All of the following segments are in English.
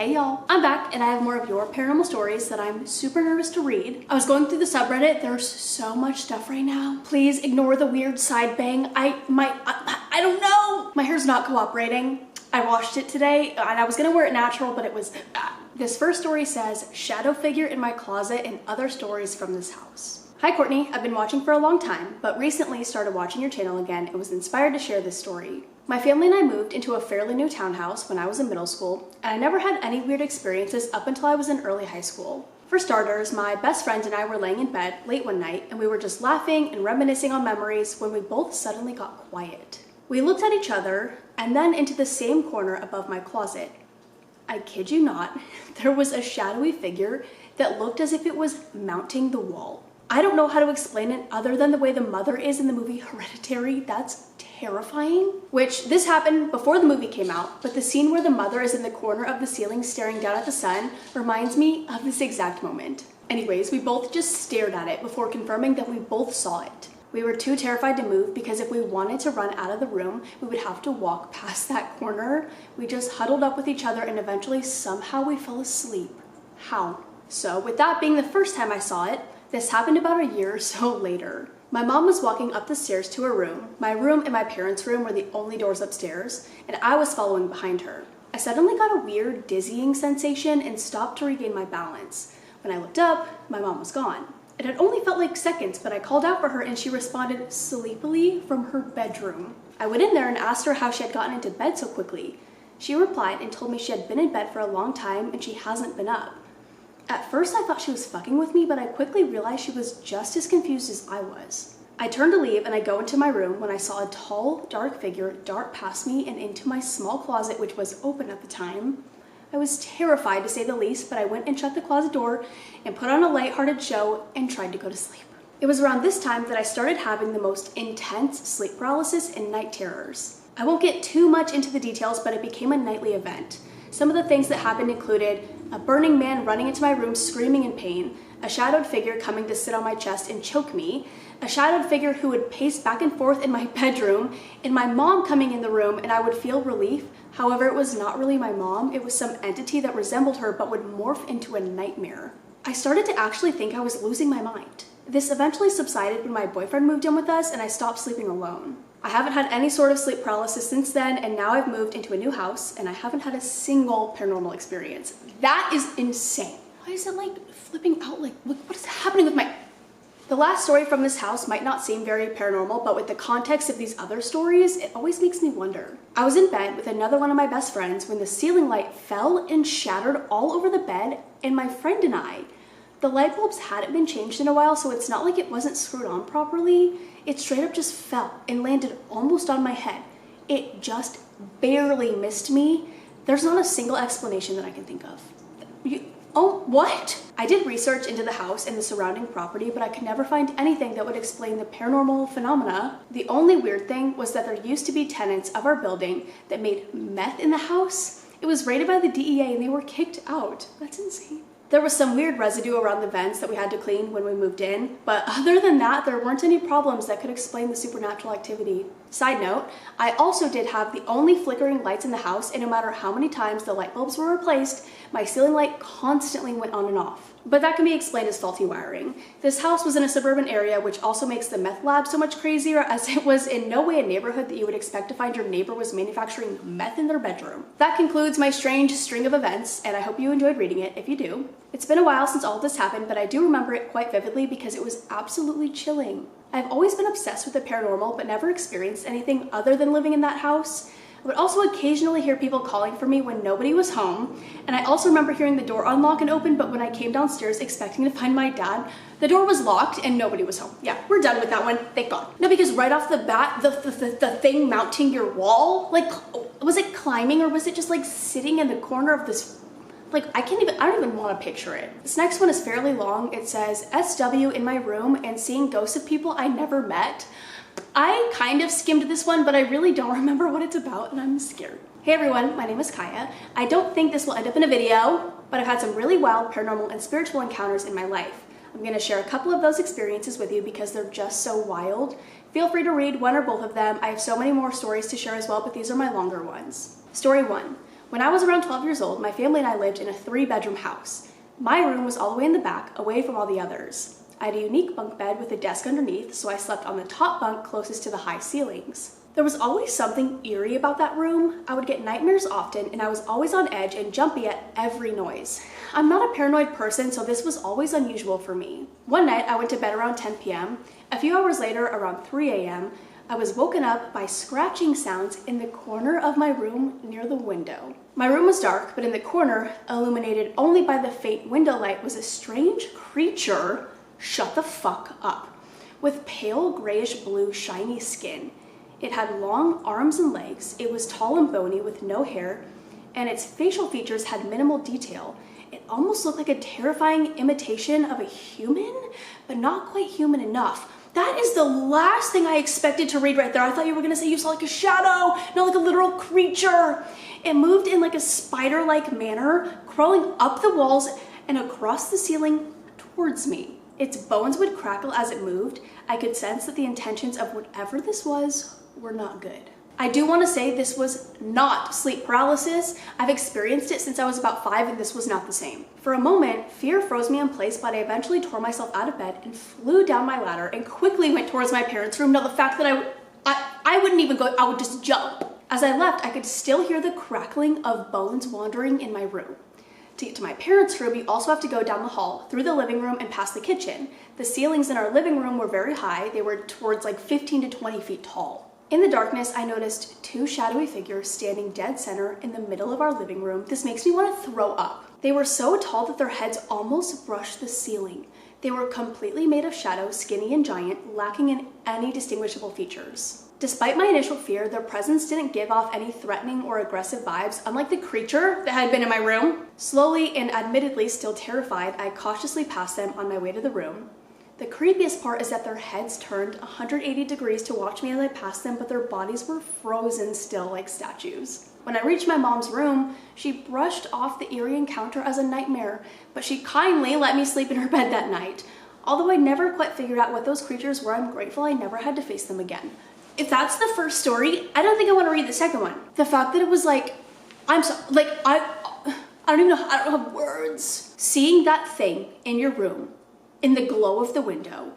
Hey y'all, I'm back and I have more of your paranormal stories that I'm super nervous to read. I was going through the subreddit, there's so much stuff right now. Please ignore the weird side bang. I don't know. My hair's not cooperating. I washed it today and I was gonna wear it natural, but it was This first story says, shadow figure in my closet and other stories from this house. Hi Courtney, I've been watching for a long time, but recently started watching your channel again and was inspired to share this story. My family and I moved into a fairly new townhouse when I was in middle school, and I never had any weird experiences up until I was in early high school. For starters, my best friend and I were laying in bed late one night and we were just laughing and reminiscing on memories when we both suddenly got quiet. We looked at each other and then into the same corner above my closet. I kid you not, there was a shadowy figure that looked as if it was mounting the wall. I don't know how to explain it other than the way the mother is in the movie Hereditary. That's terrifying. Which, this happened before the movie came out, but the scene where the mother is in the corner of the ceiling staring down at the sun reminds me of this exact moment. Anyways, we both just stared at it before confirming that we both saw it. We were too terrified to move because if we wanted to run out of the room, we would have to walk past that corner. We just huddled up with each other and eventually somehow we fell asleep. How? So with that being the first time I saw it, this happened about a year or so later. My mom was walking up the stairs to her room. My room and my parents' room were the only doors upstairs, and I was following behind her. I suddenly got a weird dizzying sensation and stopped to regain my balance. When I looked up, my mom was gone. It had only felt like seconds, but I called out for her and she responded sleepily from her bedroom. I went in there and asked her how she had gotten into bed so quickly. She replied and told me she had been in bed for a long time and she hasn't been up. At first I thought she was fucking with me, but I quickly realized she was just as confused as I was. I turned to leave and I go into my room when I saw a tall, dark figure dart past me and into my small closet, which was open at the time. I was terrified to say the least, but I went and shut the closet door and put on a lighthearted show and tried to go to sleep. It was around this time that I started having the most intense sleep paralysis and night terrors. I won't get too much into the details, but it became a nightly event. Some of the things that happened included a burning man running into my room screaming in pain, a shadowed figure coming to sit on my chest and choke me, a shadowed figure who would pace back and forth in my bedroom, and my mom coming in the room and I would feel relief. However, it was not really my mom, it was some entity that resembled her but would morph into a nightmare. I started to actually think I was losing my mind. This eventually subsided when my boyfriend moved in with us and I stopped sleeping alone. I haven't had any sort of sleep paralysis since then, and now I've moved into a new house and I haven't had a single paranormal experience. That is insane. Why is it like flipping out? Like, what is happening with my... The last story from this house might not seem very paranormal, but with the context of these other stories, it always makes me wonder. I was in bed with another one of my best friends when the ceiling light fell and shattered all over the bed, and my friend and I. The light bulbs hadn't been changed in a while, so it's not like it wasn't screwed on properly. It straight up just fell and landed almost on my head. It just barely missed me. There's not a single explanation that I can think of. Oh, what? I did research into the house and the surrounding property, but I could never find anything that would explain the paranormal phenomena. The only weird thing was that there used to be tenants of our building that made meth in the house. It was raided by the DEA and they were kicked out. That's insane. There was some weird residue around the vents that we had to clean when we moved in, but other than that, there weren't any problems that could explain the supernatural activity. Side note, I also did have the only flickering lights in the house, and no matter how many times the light bulbs were replaced, my ceiling light constantly went on and off. But that can be explained as faulty wiring. This house was in a suburban area, which also makes the meth lab so much crazier, as it was in no way a neighborhood that you would expect to find your neighbor was manufacturing meth in their bedroom. That concludes my strange string of events, and I hope you enjoyed reading it. If you do, it's been a while since all of this happened, but I do remember it quite vividly because it was absolutely chilling. I've always been obsessed with the paranormal, but never experienced anything other than living in that house. I would also occasionally hear people calling for me when nobody was home, and I also remember hearing the door unlock and open, but when I came downstairs expecting to find my dad, the door was locked and nobody was home. Yeah, we're done with that one, thank God. No, because right off the bat, the thing mounting your wall, like, was it climbing or was it just like sitting in the corner of this? Like, I don't even want to picture it. This next one is fairly long. It says, SW in my room and seeing ghosts of people I never met. I kind of skimmed this one, but I really don't remember what it's about and I'm scared. Hey everyone, my name is Kaya. I don't think this will end up in a video, but I've had some really wild paranormal and spiritual encounters in my life. I'm going to share a couple of those experiences with you because they're just so wild. Feel free to read one or both of them. I have so many more stories to share as well, but these are my longer ones. Story 1. When I was around 12 years old, my family and I lived in a 3-bedroom house. My room was all the way in the back, away from all the others. I had a unique bunk bed with a desk underneath, so I slept on the top bunk closest to the high ceilings. There was always something eerie about that room. I would get nightmares often, and I was always on edge and jumpy at every noise. I'm not a paranoid person, so this was always unusual for me. One night, I went to bed around 10 p.m. A few hours later, around 3 a.m., I was woken up by scratching sounds in the corner of my room near the window. My room was dark, but in the corner, illuminated only by the faint window light, was a strange creature, shut the fuck up, with pale grayish blue shiny skin. It had long arms and legs, it was tall and bony with no hair, and its facial features had minimal detail. It almost looked like a terrifying imitation of a human, but not quite human enough. That is the last thing I expected to read right there. I thought you were gonna say you saw like a shadow, not like a literal creature. It moved in like a spider-like manner, crawling up the walls and across the ceiling towards me. Its bones would crackle as it moved. I could sense that the intentions of whatever this was were not good. I do want to say this was not sleep paralysis. I've experienced it since I was about 5 and this was not the same. For a moment, fear froze me in place, but I eventually tore myself out of bed and flew down my ladder and quickly went towards my parents' room. Now the fact that I wouldn't even go, I would just jump. As I left, I could still hear the crackling of bones wandering in my room. To get to my parents' room, you also have to go down the hall, through the living room and past the kitchen. The ceilings in our living room were very high. They were towards like 15 to 20 feet tall. In the darkness, I noticed 2 shadowy figures standing dead center in the middle of our living room. This makes me want to throw up. They were so tall that their heads almost brushed the ceiling. They were completely made of shadow, skinny and giant, lacking in any distinguishable features. Despite my initial fear, their presence didn't give off any threatening or aggressive vibes, unlike the creature that had been in my room. Slowly and admittedly still terrified, I cautiously passed them on my way to the room. The creepiest part is that their heads turned 180 degrees to watch me as I passed them, but their bodies were frozen still like statues. When I reached my mom's room, she brushed off the eerie encounter as a nightmare, but she kindly let me sleep in her bed that night. Although I never quite figured out what those creatures were, I'm grateful I never had to face them again. If that's the first story, I don't think I want to read the second one. The fact that it was like, I don't even know, I don't have words. Seeing that thing in your room, in the glow of the window,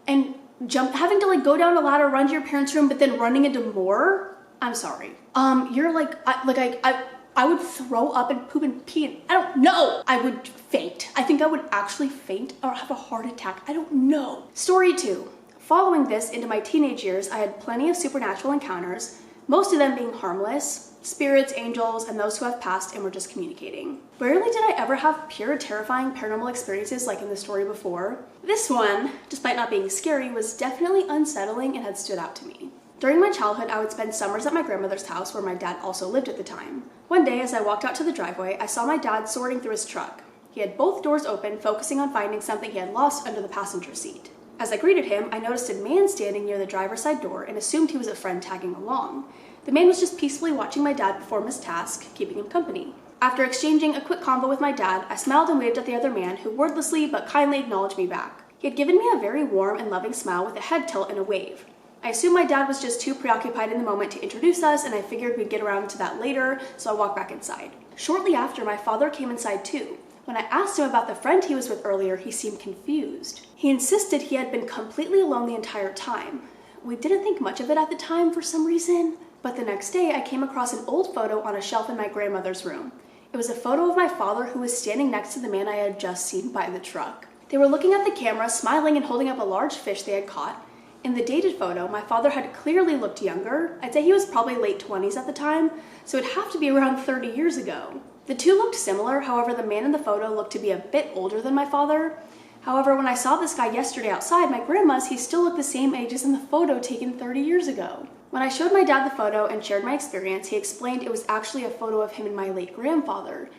and having to like go down a ladder, run to your parents' room, but then running into more. I'm sorry. You're like, I would throw up and poop and pee and I don't know. I would faint. I think I would actually faint or have a heart attack. I don't know. Story 2. Following this into my teenage years, I had plenty of supernatural encounters, most of them being harmless. Spirits, angels, and those who have passed and were just communicating. Rarely did I ever have pure, terrifying paranormal experiences like in the story before. This one, despite not being scary, was definitely unsettling and had stood out to me. During my childhood, I would spend summers at my grandmother's house where my dad also lived at the time. One day, as I walked out to the driveway, I saw my dad sorting through his truck. He had both doors open, focusing on finding something he had lost under the passenger seat. As I greeted him, I noticed a man standing near the driver's side door and assumed he was a friend tagging along. The man was just peacefully watching my dad perform his task, keeping him company. After exchanging a quick convo with my dad, I smiled and waved at the other man, who wordlessly but kindly acknowledged me back. He had given me a very warm and loving smile with a head tilt and a wave. I assumed my dad was just too preoccupied in the moment to introduce us, and I figured we'd get around to that later, so I walked back inside. Shortly after, my father came inside too. When I asked him about the friend he was with earlier, he seemed confused. He insisted he had been completely alone the entire time. We didn't think much of it at the time for some reason. But the next day, I came across an old photo on a shelf in my grandmother's room. It was a photo of my father who was standing next to the man I had just seen by the truck. They were looking at the camera, smiling and holding up a large fish they had caught. In the dated photo, my father had clearly looked younger. I'd say he was probably late 20s at the time, so it'd have to be around 30 years ago. The two looked similar, however, the man in the photo looked to be a bit older than my father. However, when I saw this guy yesterday outside my grandma's, he still looked the same age as in the photo taken 30 years ago. When I showed my dad the photo and shared my experience, he explained it was actually a photo of him and my late grandfather.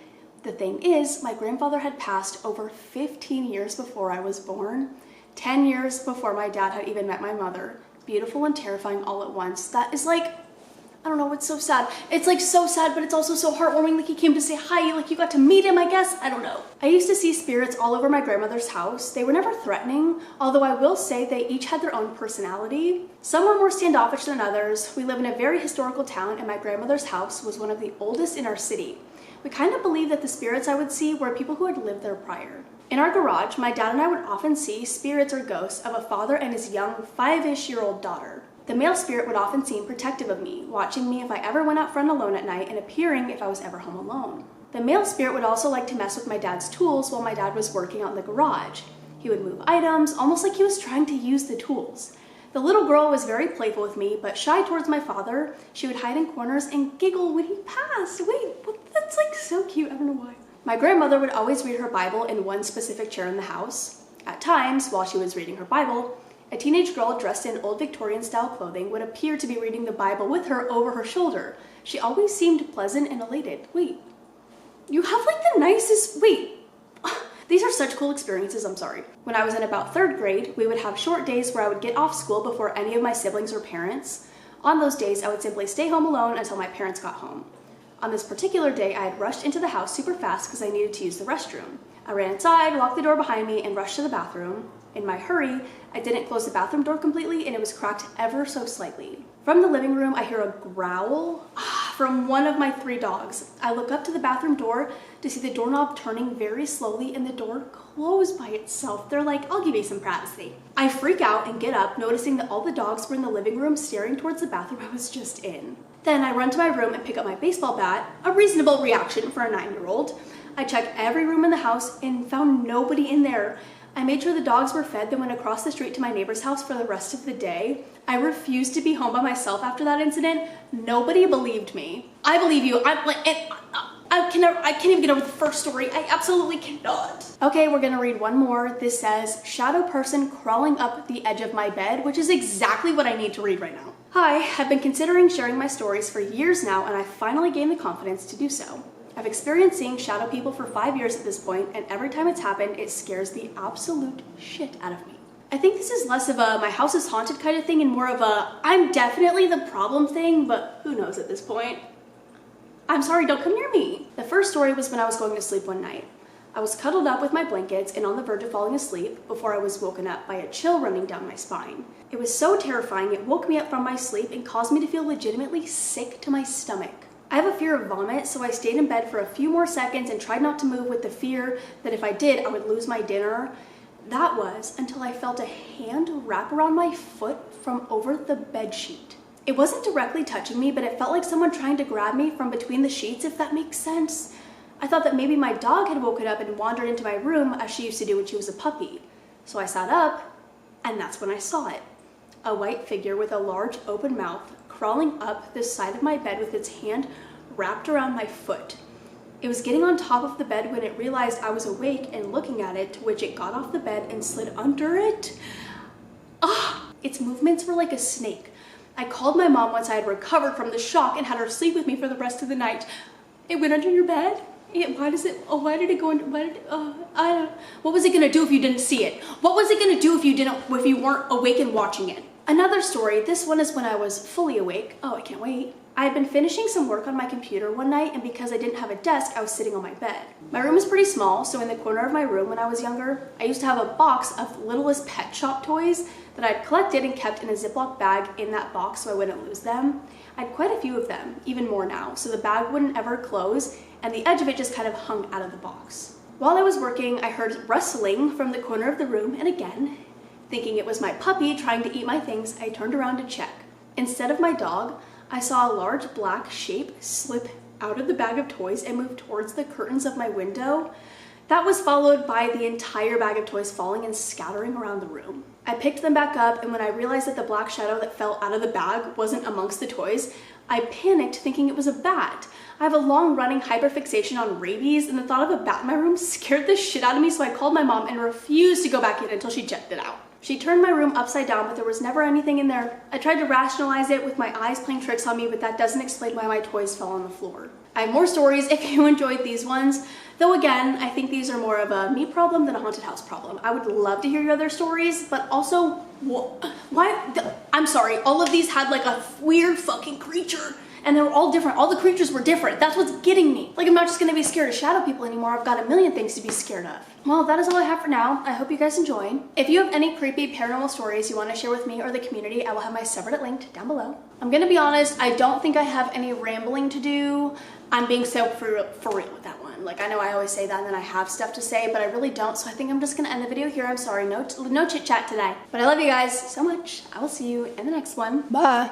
The thing is, my grandfather had passed over 15 years before I was born, 10 years before my dad had even met my mother. Beautiful and terrifying all at once. That is like, I don't know, it's so sad. It's like so sad, but it's also so heartwarming. Like he came to say hi, like you got to meet him, I guess. I don't know. I used to see spirits all over my grandmother's house. They were never threatening, although I will say they each had their own personality. Some were more standoffish than others. We live in a very historical town, and my grandmother's house was one of the oldest in our city. We kind of believed that the spirits I would see were people who had lived there prior. In our garage, my dad and I would often see spirits or ghosts of a father and his young 5-ish-year-old daughter. The male spirit would often seem protective of me, watching me if I ever went out front alone at night and appearing if I was ever home alone. The male spirit would also like to mess with my dad's tools while my dad was working out in the garage. He would move items, almost like he was trying to use the tools. The little girl was very playful with me, but shy towards my father. She would hide in corners and giggle when he passed. Wait, that's like so cute, I don't know why. My grandmother would always read her Bible in one specific chair in the house. At times, while she was reading her Bible, a teenage girl dressed in old Victorian-style clothing would appear to be reading the Bible with her over her shoulder. She always seemed pleasant and elated. Wait, you have like the nicest, wait. These are such cool experiences, I'm sorry. When I was in about 3rd grade, we would have short days where I would get off school before any of my siblings or parents. On those days, I would simply stay home alone until my parents got home. On this particular day, I had rushed into the house super fast because I needed to use the restroom. I ran inside, locked the door behind me, and rushed to the bathroom. In my hurry, I didn't close the bathroom door completely, and it was cracked ever so slightly. From the living room, I hear a growl from one of my 3 dogs. I look up to the bathroom door to see the doorknob turning very slowly and the door close by itself. They're like, I'll give you some privacy. I freak out and get up, noticing that all the dogs were in the living room staring towards the bathroom I was just in. Then I run to my room and pick up my baseball bat, a reasonable reaction for a 9-year-old. I checked every room in the house and found nobody in there. I made sure the dogs were fed, then went across the street to my neighbor's house for the rest of the day. I refused to be home by myself after that incident. Nobody believed me. I believe you. I can't even get over the first story. I absolutely cannot. Okay, we're gonna read one more. This says, shadow person crawling up the edge of my bed, which is exactly what I need to read right now. Hi, I've been considering sharing my stories for years now, and I finally gained the confidence to do so. I've experienced seeing shadow people for 5 years at this point, and every time it's happened, it scares the absolute shit out of me. I think this is less of a my house is haunted kind of thing and more of a I'm definitely the problem thing, but who knows at this point. I'm sorry, don't come near me. The first story was when I was going to sleep one night. I was cuddled up with my blankets and on the verge of falling asleep before I was woken up by a chill running down my spine. It was so terrifying it woke me up from my sleep and caused me to feel legitimately sick to my stomach. I have a fear of vomit, so I stayed in bed for a few more seconds and tried not to move with the fear that if I did, I would lose my dinner. That was until I felt a hand wrap around my foot from over the bed sheet. It wasn't directly touching me, but it felt like someone trying to grab me from between the sheets, if that makes sense. I thought that maybe my dog had woken up and wandered into my room as she used to do when she was a puppy. So I sat up, and that's when I saw it. A white figure with a large open mouth crawling up the side of my bed with its hand wrapped around my foot. It was getting on top of the bed when it realized I was awake and looking at it, to which it got off the bed and slid under it. Its movements were like a snake. I called my mom once I had recovered from the shock and had her sleep with me for the rest of the night. It went under your bed? Why did it go under, I don't, what was it gonna do if you didn't see it? What was it gonna do if you weren't awake and watching it? Another story, this one is when I was fully awake. Oh, I can't wait. I had been finishing some work on my computer one night, and because I didn't have a desk, I was sitting on my bed. My room is pretty small, so in the corner of my room when I was younger, I used to have a box of littlest pet shop toys that I'd collected and kept in a Ziploc bag in that box so I wouldn't lose them. I had quite a few of them, even more now, so the bag wouldn't ever close, and the edge of it just kind of hung out of the box. While I was working, I heard rustling from the corner of the room, and again, thinking it was my puppy trying to eat my things, I turned around to check. Instead of my dog, I saw a large black shape slip out of the bag of toys and move towards the curtains of my window. That was followed by the entire bag of toys falling and scattering around the room. I picked them back up, and when I realized that the black shadow that fell out of the bag wasn't amongst the toys, I panicked thinking it was a bat. I have a long-running hyperfixation on rabies, and the thought of a bat in my room scared the shit out of me, so I called my mom and refused to go back in until she checked it out. She turned my room upside down, but there was never anything in there. I tried to rationalize it with my eyes playing tricks on me, but that doesn't explain why my toys fell on the floor. I have more stories if you enjoyed these ones, though again, I think these are more of a me problem than a haunted house problem. I would love to hear your other stories, but also, I'm sorry, all of these had like a weird fucking creature and they were all different. All the creatures were different. That's what's getting me. Like, I'm not just gonna be scared of shadow people anymore. I've got a million things to be scared of. Well, that is all I have for now. I hope you guys enjoyed. If you have any creepy paranormal stories you want to share with me or the community, I will have my subreddit linked down below. I'm gonna be honest, I don't think I have any rambling to do. I'm being so for real with that one. Like, I know I always say that and then I have stuff to say, but I really don't. So I think I'm just gonna end the video here. I'm sorry, no chit chat today. But I love you guys so much. I will see you in the next one. Bye.